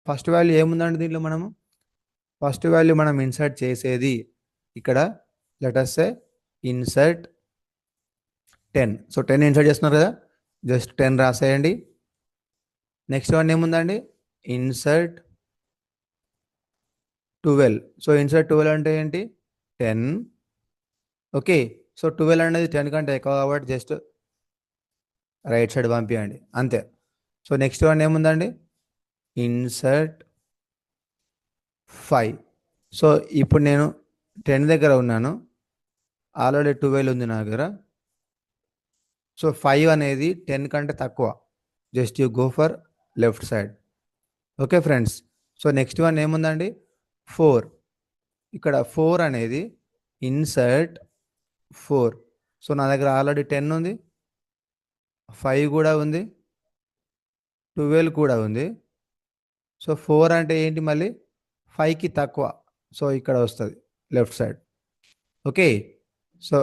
First value ఏముందండి దీంట్లో మనము ఫస్ట్ వాల్యూ మనం ఇన్సర్ట్ చేసేది ఇక్కడ లెటర్స్ ఇన్సర్ట్ 10. సో 10 ఇన్సర్ట్ చేస్తున్నారు కదా, జస్ట్ 10 రాసేయండి. నెక్స్ట్ వన్ ఏముందండి ఇన్సర్ట్ 12. సో ఇన్సర్ట్ 12 అంటే ఏంటి 10. ఓకే, సో 12 అనేది 10 కంటే ఎక్కువ కాబట్టి జస్ట్ రైట్ సైడ్ పంపించండి అంతే. సో నెక్స్ట్ వన్ ఏముందండి ఇన్సర్ట్ 5. సో ఇప్పుడు నేను 10 దగ్గర ఉన్నాను, ఆల్రెడీ 12 ఉంది నా దగ్గర. సో 5 అనేది 10 కంటే తక్కువ, just you go for left side. Okay friends, so next one ఏముందండి 4. ఇక్కడ 4 అనేది ఇన్సర్ట్ 4. సో నా దగ్గర ఆల్రెడీ 10 ఉంది, 5 కూడా ఉంది, 12 కూడా ఉంది. సో 4 అంటే ఏంటి మళ్ళీ 5కి తక్కువ, సో ఇక్కడ వస్తుంది left side. Okay, so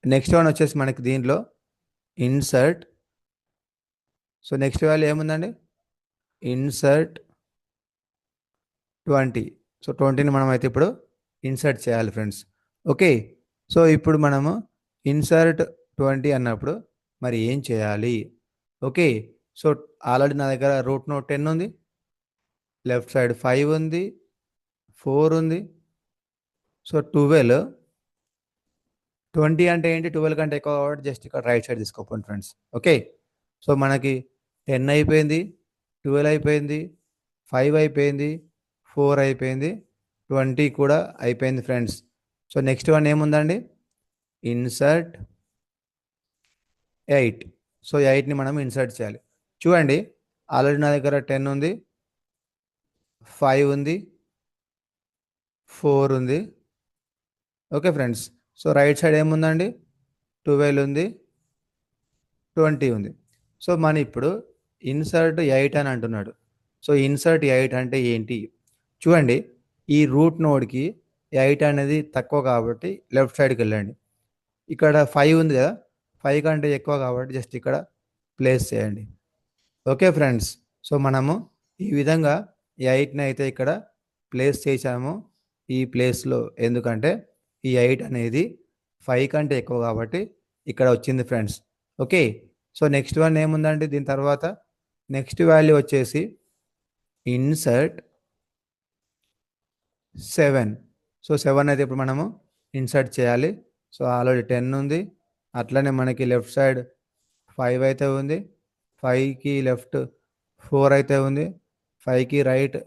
next one వచ్చేసి మనకి దీంట్లో ఇన్సర్ట్. సో నెక్స్ట్ వాల్యూ ఏముందండి ఇన్సర్ట్ 20. సో 20ని మనం అయితే ఇప్పుడు ఇన్సర్ట్ చేయాలి ఫ్రెండ్స్. ఓకే, సో ఇప్పుడు మనము ఇన్సర్ట్ 20 అన్నప్పుడు మరి ఏం చేయాలి. ఓకే, సో ఆల్రెడీ నా దగ్గర రూట్ నోట్ 10 ఉంది, లెఫ్ట్ సైడ్ 5 ఉంది, 4 ఉంది. సో 12, 20 అంటే ఏంటి 12 కంటే ఎక్కువ కాబట్టి జస్ట్ ఇక్కడ రైట్ సైడ్ తీసుకోపోండి ఫ్రెండ్స్. ఓకే, సో మనకి 10 అయిపోయింది, 12 అయిపోయింది, 5 అయిపోయింది, 4 అయిపోయింది, 20 కూడా అయిపోయింది ఫ్రెండ్స్. సో నెక్స్ట్ వన్ ఏముందండి ఇన్సర్ట్ 8. సో 8ని మనం ఇన్సర్ట్ చేయాలి. చూడండి ఆల్రెడీ నా దగ్గర 10 ఉంది, 5 ఉంది, 4 ఉంది. Okay friends, so right side ఏముందండి 12 ఉంది, 20 ఉంది. సో మన ఇప్పుడు ఇన్సర్ట్ 8 అని అంటున్నాడు. సో ఇన్సర్ట్ 8 అంటే ఏంటి చూడండి, ఈ రూట్ నోడ్కి 8 అనేది తక్కువ కాబట్టి లెఫ్ట్ సైడ్కి వెళ్ళండి. ఇక్కడ 5 ఉంది కదా, 5 కంటే ఎక్కువ కాబట్టి జస్ట్ ఇక్కడ ప్లేస్ చేయండి. ఓకే ఫ్రెండ్స్, సో మనము ఈ విధంగా 8ని అయితే ఇక్కడ ప్లేస్ చేసాము ఈ ప్లేస్లో, ఎందుకంటే ఈ 8 అనేది 5 కంటే ఎక్కువ కాబట్టి ఇక్కడ వచ్చింది friends. Okay, so next one ఏముందండి దీని తర్వాత నెక్స్ట్ వాల్యూ వచ్చేసి ఇన్సర్ట్ 7. సో 7 అయితే ఇప్పుడు మనము ఇన్సర్ట్ చేయాలి. సో ఆల్రెడీ 10 ఉంది, అట్లనే మనకి లెఫ్ట్ సైడ్ 5 అయితే ఉంది, 5కి లెఫ్ట్ 4 అయితే ఉంది, 5కి రైట్